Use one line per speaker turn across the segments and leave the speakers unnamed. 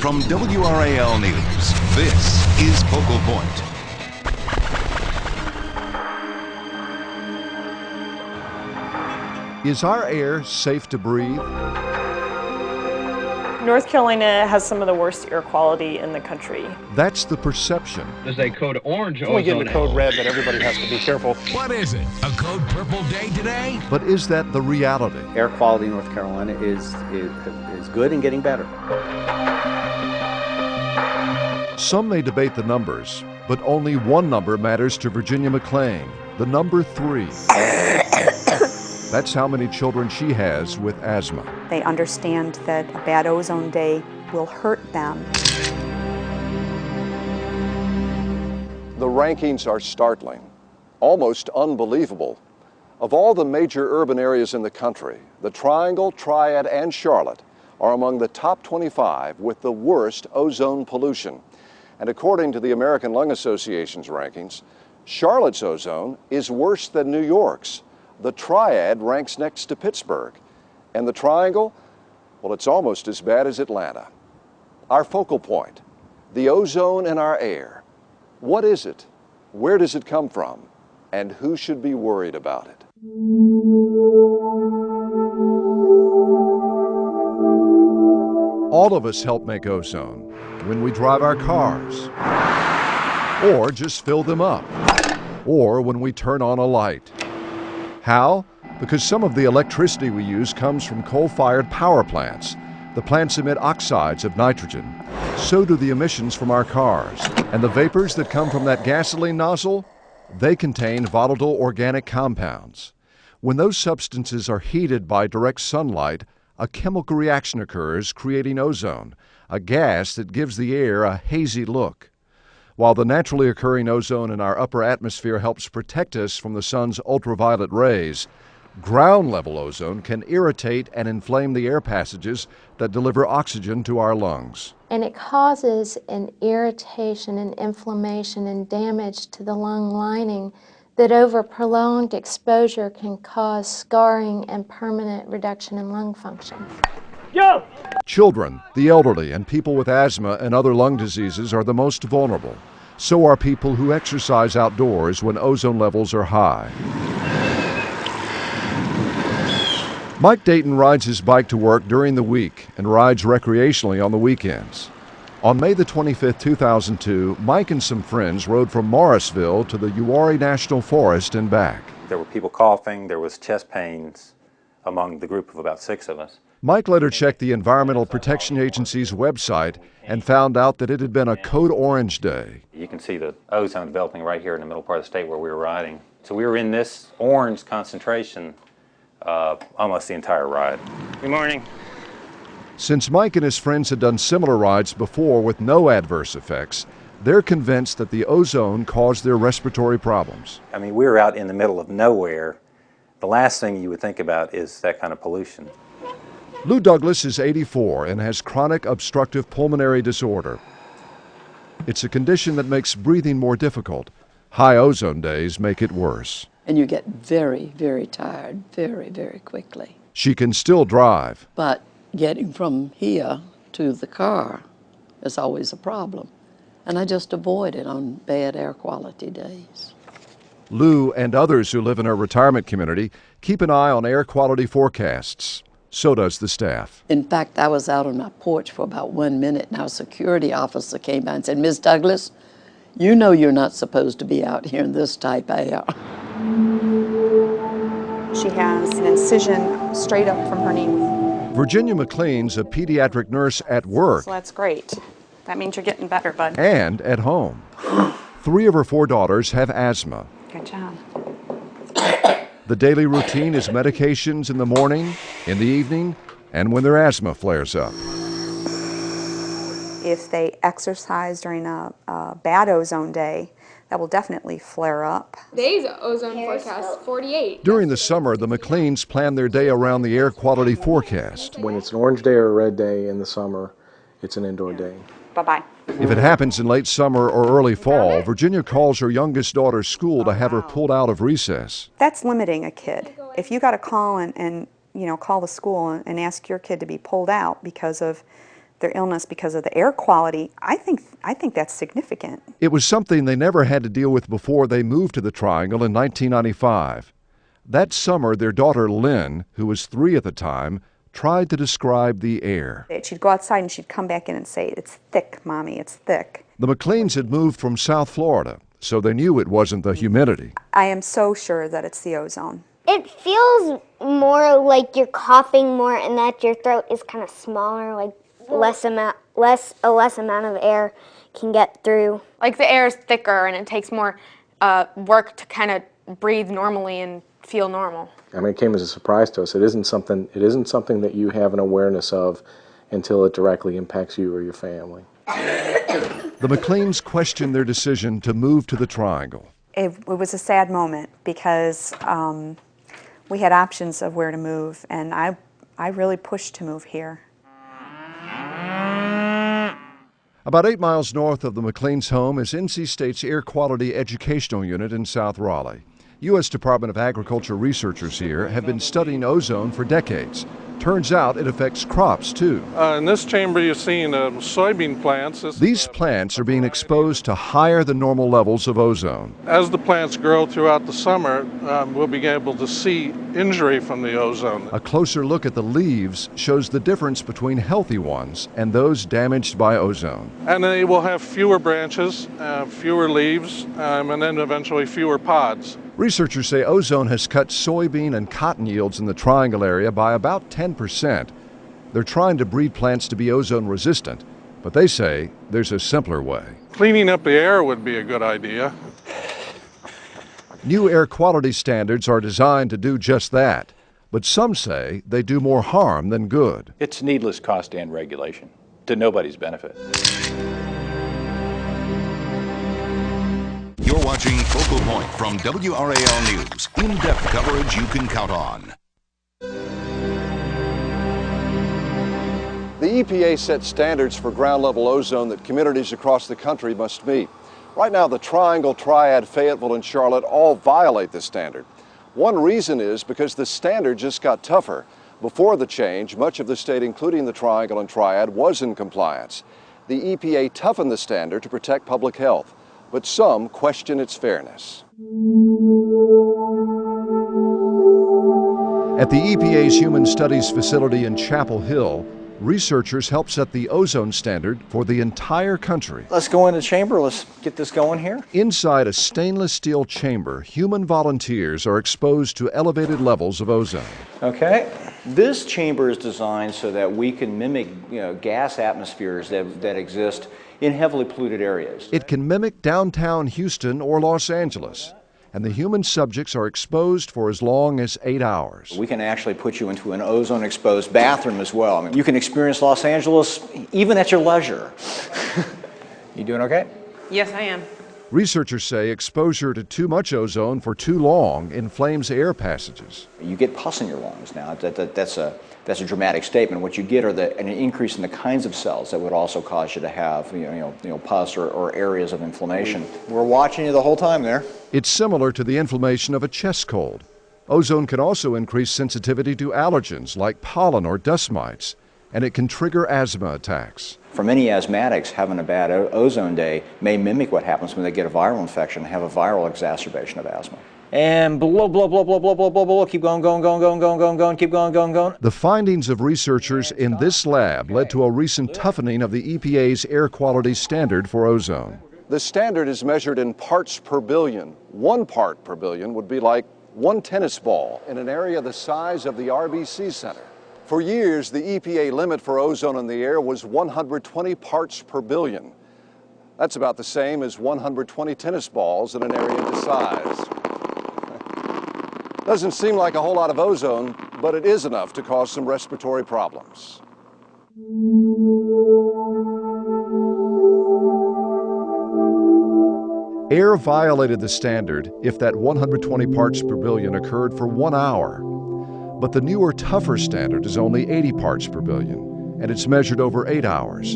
From WRAL News, this is Focal Point.
Is our air safe to breathe?
North Carolina has some of the worst air quality in the country.
That's the perception.
There's a code orange ozone.
We get into code red that everybody has to be careful.
What is it? A code purple day today?
But is that the reality?
Air quality in North Carolina is good and getting better.
Some may debate the numbers, but only one number matters to Virginia McLean, the number 3. That's how many children she has with asthma.
They understand that a bad ozone day will hurt them.
The rankings are startling, almost unbelievable. Of all the major urban areas in the country, the Triangle, Triad, and Charlotte are among the top 25 with the worst ozone pollution. And according to the American Lung Association's rankings, Charlotte's ozone is worse than New York's. The Triad ranks next to Pittsburgh. And the Triangle, well, it's almost as bad as Atlanta. Our focal point, the ozone in our air. What is it? Where does it come from? And who should be worried about it?
All of us help make ozone when we drive our cars, or just fill them up, or when we turn on a light. How? Because some of the electricity we use comes from coal-fired power plants. The plants emit oxides of nitrogen. So do the emissions from our cars. And the vapors that come from that gasoline nozzle, they contain volatile organic compounds. When those substances are heated by direct sunlight, a chemical reaction occurs, creating ozone, a gas that gives the air a hazy look. While the naturally occurring ozone in our upper atmosphere helps protect us from the sun's ultraviolet rays, ground-level ozone can irritate and inflame the air passages that deliver oxygen to our lungs.
And it causes an irritation and inflammation and damage to the lung lining that over prolonged exposure can cause scarring and permanent reduction in lung function.
Go!
Children, the elderly, and people with asthma and other lung diseases are the most vulnerable. So are people who exercise outdoors when ozone levels are high. Mike Dayton rides his bike to work during the week and rides recreationally on the weekends. On May the 25th, 2002, Mike and some friends rode from Morrisville to the Uwharrie National Forest and back.
There were people coughing, there was chest pains among the group of about 6 of us.
Mike later checked the Environmental Protection Agency's website and found out that it had been a code orange day.
You can see the ozone developing right here in the middle part of the state where we were riding. So we were in this orange concentration almost the entire ride.
Good morning.
Since Mike and his friends had done similar rides before with no adverse effects, they're convinced that the ozone caused their respiratory problems.
I mean, we were out in the middle of nowhere. The last thing you would think about is that kind of pollution.
Lou Douglas is 84 and has chronic obstructive pulmonary disorder. It's a condition that makes breathing more difficult. High ozone days make it worse.
And you get very, very tired very, very quickly.
She can still drive.
But getting from here to the car is always a problem. And I just avoid it on bad air quality days.
Lou and others who live in her retirement community keep an eye on air quality forecasts. So does the staff.
In fact, I was out on my porch for about 1 minute, and our security officer came by and said, "Ms. Douglas, you know you're not supposed to be out here in this type of air."
She has an incision straight up from her knee.
Virginia McLean's a pediatric nurse at work.
So that's great. That means you're getting better, bud.
And at home. 3 of her 4 daughters have asthma.
Good job.
The daily routine is medications in the morning, in the evening, and when their asthma flares up.
If they exercise during a bad ozone day, that will definitely flare up.
Today's ozone forecast, 48.
During the summer, the McLeans plan their day around the air quality forecast.
When it's an orange day or a red day in the summer, it's an indoor day.
Bye-bye.
If it happens in late summer or early fall, Virginia calls her youngest daughter's school to have her pulled out of recess.
That's limiting a kid. If you got to call and call the school and ask your kid to be pulled out because of their illness because of the air quality, I think that's significant.
It was something they never had to deal with before they moved to the Triangle in 1995. That summer, their daughter Lynn, who was 3 at the time, tried to describe the air.
She'd go outside and she'd come back in and say, "It's thick, Mommy, it's thick."
The McLeans had moved from South Florida, so they knew it wasn't the humidity.
I am so sure that it's the ozone.
It feels more like you're coughing more and that your throat is kind of smaller, like a less amount of air can get through.
Like the air is thicker and it takes more work to kind of breathe normally and feel normal.
I mean, it came as a surprise to us. It isn't something that you have an awareness of until it directly impacts you or your family.
The McLeans questioned their decision to move to the Triangle.
It was a sad moment because we had options of where to move, and I really pushed to move here.
About 8 miles north of the McLeans' home is NC State's Air Quality Educational Unit in South Raleigh. U.S. Department of Agriculture researchers here have been studying ozone for decades. Turns out it affects crops, too.
In this chamber, you're seeing soybean plants.
These plants are being exposed to higher than normal levels of ozone.
As the plants grow throughout the summer, we'll be able to see injury from the ozone.
A closer look at the leaves shows the difference between healthy ones and those damaged by ozone.
And they will have fewer branches, fewer leaves, and then eventually fewer pods.
Researchers say ozone has cut soybean and cotton yields in the Triangle area by about 10%. They're trying to breed plants to be ozone resistant, but they say there's a simpler way.
Cleaning up the air would be a good idea.
New air quality standards are designed to do just that, but some say they do more harm than good.
It's needless cost and regulation to nobody's benefit.
You're watching Focal Point from WRAL News. In-depth coverage you can count on.
The EPA sets standards for ground-level ozone that communities across the country must meet. Right now, the Triangle, Triad, Fayetteville, and Charlotte all violate this standard. One reason is because the standard just got tougher. Before the change, much of the state, including the Triangle and Triad, was in compliance. The EPA toughened the standard to protect public health, but some question its fairness.
At the EPA's Human Studies facility in Chapel Hill, researchers help set the ozone standard for the entire country.
Let's go in the chamber. Let's get this going here.
Inside a stainless steel chamber, human volunteers are exposed to elevated levels of ozone.
Okay. This chamber is designed so that we can mimic, gas atmospheres that exist in heavily polluted areas.
It can mimic downtown Houston or Los Angeles, and the human subjects are exposed for as long as 8 hours.
We can actually put you into an ozone-exposed bathroom as well. I mean, you can experience Los Angeles even at your leisure. You doing okay?
Yes, I am.
Researchers say exposure to too much ozone for too long inflames air passages.
You get pus in your lungs now. That's a dramatic statement. What you get are an increase in the kinds of cells that would also cause you to have pus or areas of inflammation. We're watching you the whole time there.
It's similar to the inflammation of a chest cold. Ozone can also increase sensitivity to allergens like pollen or dust mites, and it can trigger asthma attacks.
For many asthmatics, having a bad ozone day may mimic what happens when they get a viral infection and have a viral exacerbation of asthma. And blow, blow, blow, blow, blow, blow, blow, blow, keep going, keep going.
The findings of researchers in this lab led to a recent toughening of the EPA's air quality standard for ozone.
The standard is measured in parts per billion. 1 part per billion would be like 1 tennis ball in an area the size of the RBC Center. For years, the EPA limit for ozone in the air was 120 parts per billion. That's about the same as 120 tennis balls in an area this size. Doesn't seem like a whole lot of ozone, but it is enough to cause some respiratory problems.
Air violated the standard if that 120 parts per billion occurred for 1 hour. But the newer, tougher standard is only 80 parts per billion, and it's measured over 8 hours.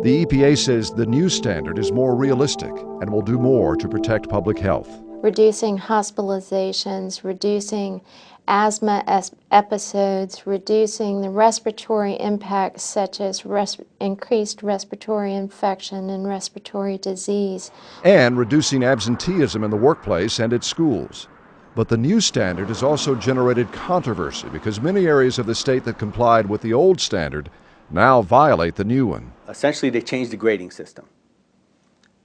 The EPA says the new standard is more realistic and will do more to protect public health.
Reducing hospitalizations, reducing asthma episodes, reducing the respiratory impacts such as increased respiratory infection and respiratory disease.
And reducing absenteeism in the workplace and at schools. But the new standard has also generated controversy because many areas of the state that complied with the old standard now violate the new one.
Essentially, they changed the grading system.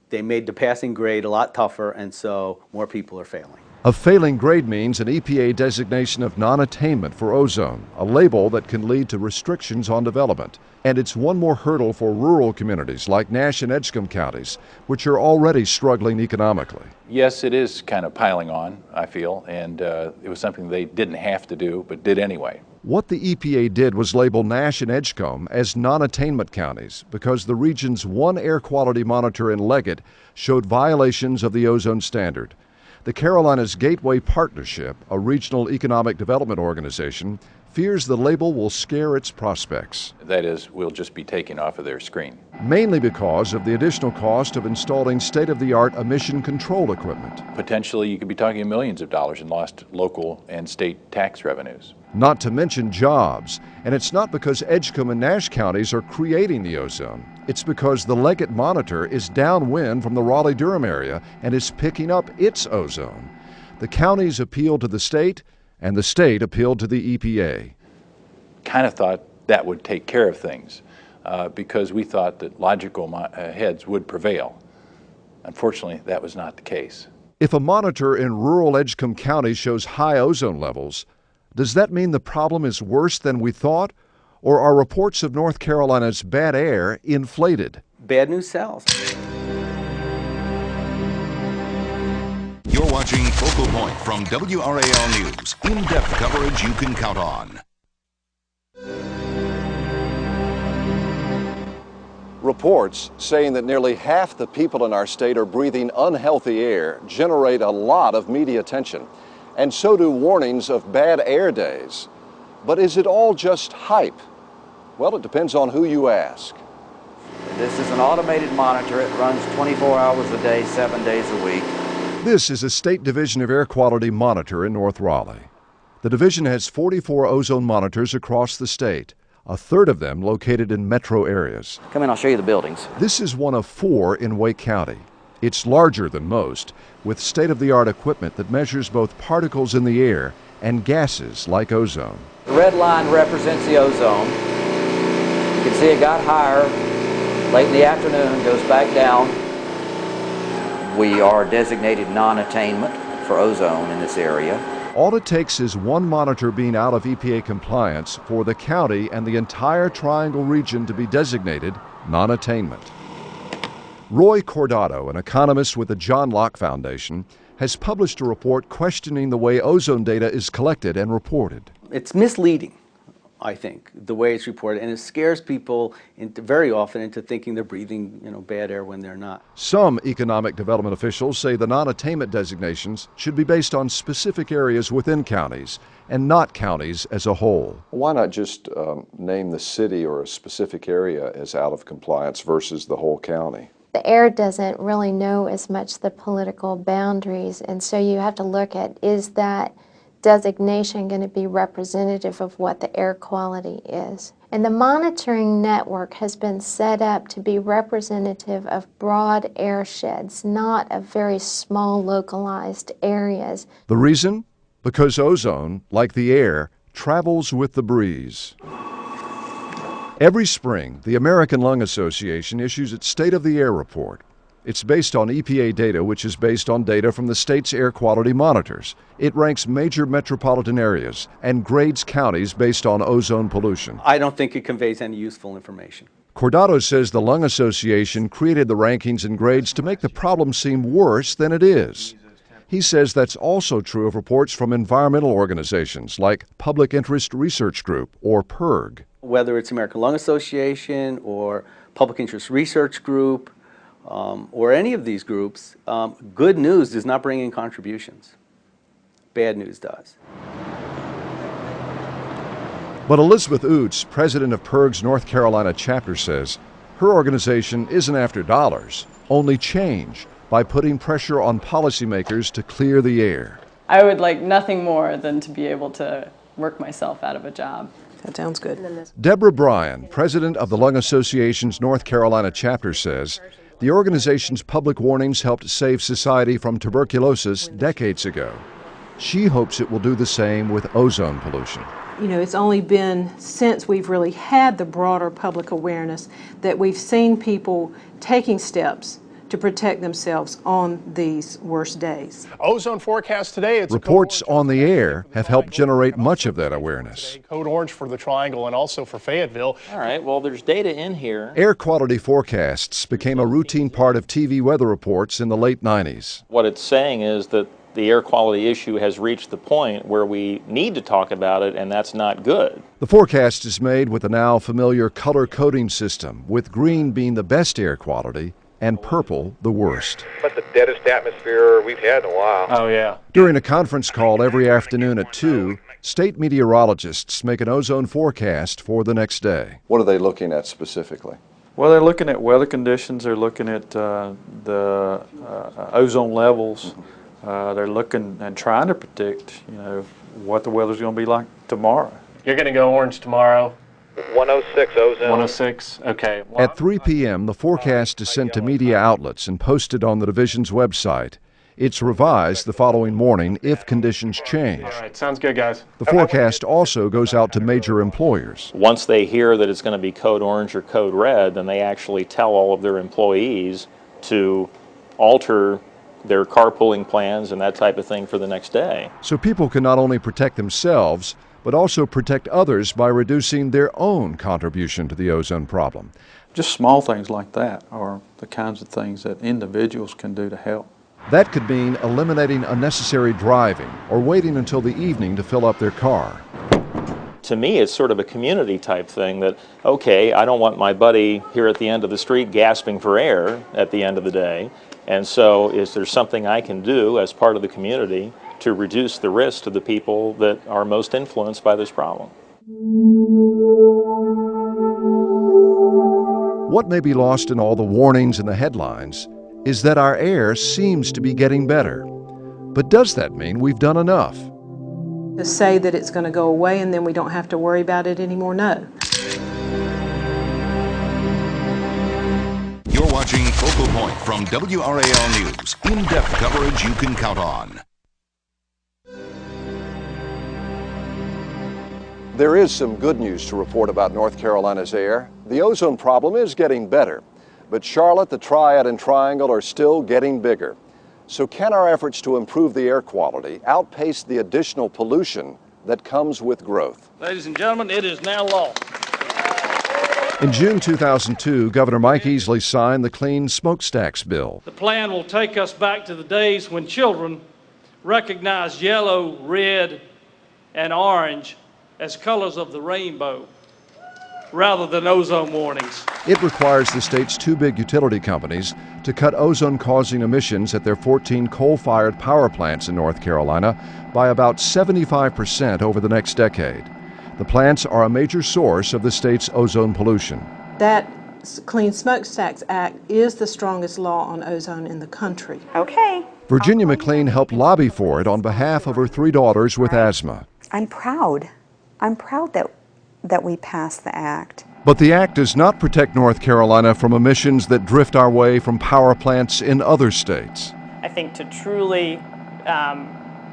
They made the passing grade a lot tougher, and so more people are failing.
A failing grade means an EPA designation of non-attainment for ozone, a label that can lead to restrictions on development. And it's one more hurdle for rural communities like Nash and Edgecombe counties, which are already struggling economically.
Yes, it is kind of piling on, I feel, and it was something they didn't have to do, but did anyway.
What the EPA did was label Nash and Edgecombe as non-attainment counties because the region's one air quality monitor in Leggett showed violations of the ozone standard. The Carolinas Gateway Partnership, a regional economic development organization, fears the label will scare its prospects.
That is, we'll just be taken off of their screen.
Mainly because of the additional cost of installing state-of-the-art emission control equipment.
Potentially, you could be talking millions of dollars in lost local and state tax revenues.
Not to mention jobs. And it's not because Edgecombe and Nash counties are creating the ozone. It's because the Leggett monitor is downwind from the Raleigh-Durham area and is picking up its ozone. The counties appealed to the state, and the state appealed to the EPA.
Kind of thought that would take care of things because we thought that logical heads would prevail. Unfortunately, that was not the case.
If a monitor in rural Edgecombe County shows high ozone levels, does that mean the problem is worse than we thought? Or are reports of North Carolina's bad air inflated?
Bad news sells.
You're watching Focal Point from WRAL News. In-depth coverage you can count on.
Reports saying that nearly half the people in our state are breathing unhealthy air generate a lot of media attention. And so do warnings of bad air days. But is it all just hype? Well, it depends on who you ask.
This is an automated monitor. It runs 24 hours a day, 7 days a week.
This is a State Division of Air Quality Monitor in North Raleigh. The division has 44 ozone monitors across the state, a third of them located in metro areas.
Come in, I'll show you the buildings.
This is one of 4 in Wake County. It's larger than most, with state-of-the-art equipment that measures both particles in the air and gases like ozone.
The red line represents the ozone. You can see it got higher late in the afternoon, goes back down. We are designated non-attainment for ozone in this area.
All it takes is one monitor being out of EPA compliance for the county and the entire Triangle region to be designated non-attainment. Roy Cordato, an economist with the John Locke Foundation, has published a report questioning the way ozone data is collected and reported.
It's misleading, I think, the way it's reported, and it scares people very often into thinking they're breathing, bad air when they're not.
Some economic development officials say the non-attainment designations should be based on specific areas within counties and not counties as a whole.
Why not just name the city or a specific area as out of compliance versus the whole county?
The air doesn't really know as much the political boundaries, and so you have to look at, is that designation going to be representative of what the air quality is? And the monitoring network has been set up to be representative of broad airsheds, not of very small localized areas.
The reason? Because ozone, like the air, travels with the breeze. Every spring, the American Lung Association issues its State of the Air report. It's based on EPA data, which is based on data from the state's air quality monitors. It ranks major metropolitan areas and grades counties based on ozone pollution.
I don't think it conveys any useful information.
Cordato says the Lung Association created the rankings and grades to make the problem seem worse than it is. He says that's also true of reports from environmental organizations like Public Interest Research Group, or PIRG.
Whether it's American Lung Association or Public Interest Research Group, or any of these groups, good news does not bring in contributions. Bad news does.
But Elizabeth Oots, president of PIRG's North Carolina chapter, says her organization isn't after dollars, only change by putting pressure on policymakers to clear the air.
I would like nothing more than to be able to work myself out of a job.
That sounds good.
Deborah Bryan, president of the Lung Association's North Carolina chapter, says the organization's public warnings helped save society from tuberculosis decades ago. She hopes it will do the same with ozone pollution.
You know, it's only been since we've really had the broader public awareness that we've seen people taking steps to protect themselves on these worst days.
Ozone forecast today. It's
Reports on the air have helped generate much of that awareness.
Code orange for the Triangle and also for Fayetteville.
All right, well, there's data in here.
Air quality forecasts became a routine part of TV weather reports in the late 90s.
What it's saying is that the air quality issue has reached the point where we need to talk about it, and that's not good.
The forecast is made with the now familiar color coding system, with green being the best air quality and purple the worst.
But the deadest atmosphere we've had in a while.
Oh, yeah.
During a conference call every afternoon at 2, state meteorologists make an ozone forecast for the next day.
What are they looking at specifically?
Well, they're looking at weather conditions. They're looking at the ozone levels. They're looking and trying to predict, you know, what the weather's going to be like tomorrow.
You're going to go orange tomorrow?
106 ozone.
106, okay.
At 3 p.m., the forecast is sent to media outlets and posted on the division's website. It's revised the following morning if conditions change.
All right, sounds good, guys.
The forecast also goes out to major employers.
Once they hear that it's going to be code orange or code red, then they actually tell all of their employees to alter their carpooling plans and that type of thing for the next day.
So people can not only protect themselves, but also protect others by reducing their own contribution to the ozone problem.
Just small things like that are the kinds of things that individuals can do to help.
That could mean eliminating unnecessary driving or waiting until the evening to fill up their car.
To me, it's sort of a community type thing that, okay, I don't want my buddy here at the end of the street gasping for air at the end of the day. And so is there something I can do as part of the community to reduce the risk to the people that are most influenced by this problem?
What may be lost in all the warnings and the headlines is that our air seems to be getting better. But does that mean we've done enough?
To say that it's going to go away and then we don't have to worry about it anymore, no.
You're watching Focal Point from WRAL News. In-depth coverage you can count on.
There is some good news to report about North Carolina's air. The ozone problem is getting better, but Charlotte, the Triad, and Triangle are still getting bigger. So can our efforts to improve the air quality outpace the additional pollution that comes with growth?
Ladies and gentlemen, it is now law.
In June 2002, Governor Mike Easley signed the Clean Smokestacks Bill.
The plan will take us back to the days when children recognized yellow, red, and orange as colors of the rainbow, rather than ozone warnings.
It requires the state's two big utility companies to cut ozone-causing emissions at their 14 coal-fired power plants in North Carolina by about 75% over the next decade. The plants are a major source of the state's ozone pollution.
That Clean Smokestacks Act is the strongest law on ozone in the country.
Okay.
Virginia McLean helped lobby for it on behalf of her 3 daughters with asthma.
I'm proud. I'm proud that we passed the act.
But the act does not protect North Carolina from emissions that drift our way from power plants in other states.
I think to truly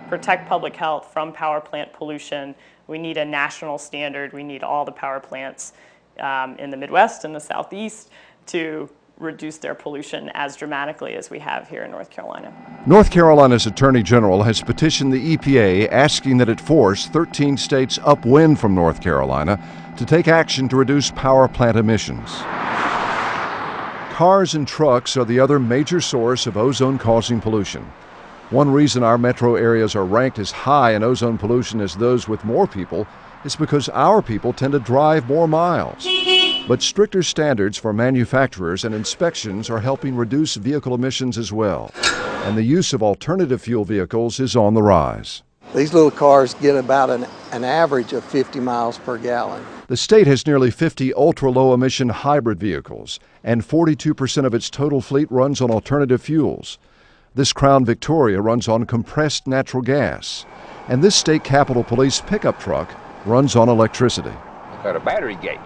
protect public health from power plant pollution, we need a national standard. We need all the power plants in the Midwest and the Southeast to reduce their pollution as dramatically as we have here in North Carolina.
North Carolina's Attorney General has petitioned the EPA asking that it force 13 states upwind from North Carolina to take action to reduce power plant emissions. Cars and trucks are the other major source of ozone-causing pollution. One reason our metro areas are ranked as high in ozone pollution as those with more people is because our people tend to drive more miles. But stricter standards for manufacturers and inspections are helping reduce vehicle emissions as well. And the use of alternative fuel vehicles is on the rise.
These little cars get about an average of 50 miles per gallon.
The state has nearly 50 ultra-low emission hybrid vehicles, and 42% of its total fleet runs on alternative fuels. This Crown Victoria runs on compressed natural gas, and this state capitol police pickup truck runs on electricity.
Got a battery gauge.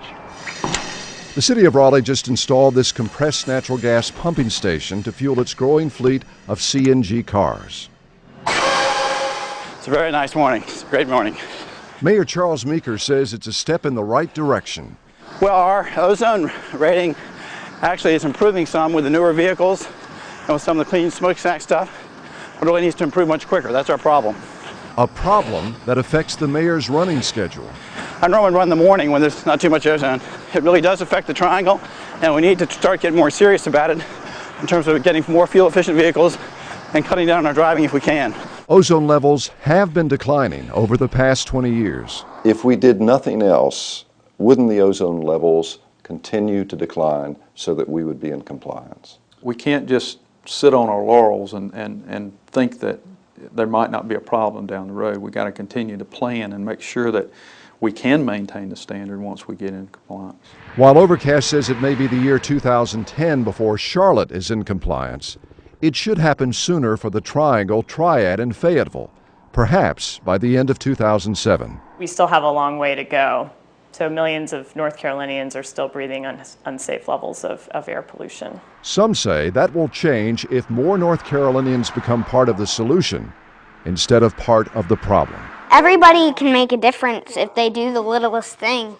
The city of Raleigh just installed this compressed natural gas pumping station to fuel its growing fleet of CNG cars.
It's a very nice morning. It's a great morning.
Mayor Charles Meeker says it's a step in the right direction.
Well, our ozone rating actually is improving some with the newer vehicles and with some of the clean smokestack stuff. It really needs to improve much quicker. That's our problem.
A problem that affects the mayor's running schedule.
I normally run in the morning when there's not too much ozone. It really does affect the triangle, and we need to start getting more serious about it in terms of getting more fuel-efficient vehicles and cutting down on our driving if we can.
Ozone levels have been declining over the past 20 years.
If we did nothing else, wouldn't the ozone levels continue to decline so that we would be in compliance?
We can't just sit on our laurels and think that there might not be a problem down the road. We got to continue to plan and make sure that we can maintain the standard once we get in compliance.
While Overcast says it may be the year 2010 before Charlotte is in compliance, it should happen sooner for the Triangle, Triad, and Fayetteville, perhaps by the end of 2007.
We still have a long way to go. So millions of North Carolinians are still breathing unsafe levels of air pollution.
Some say that will change if more North Carolinians become part of the solution instead of part of the problem.
Everybody can make a difference if they do the littlest thing.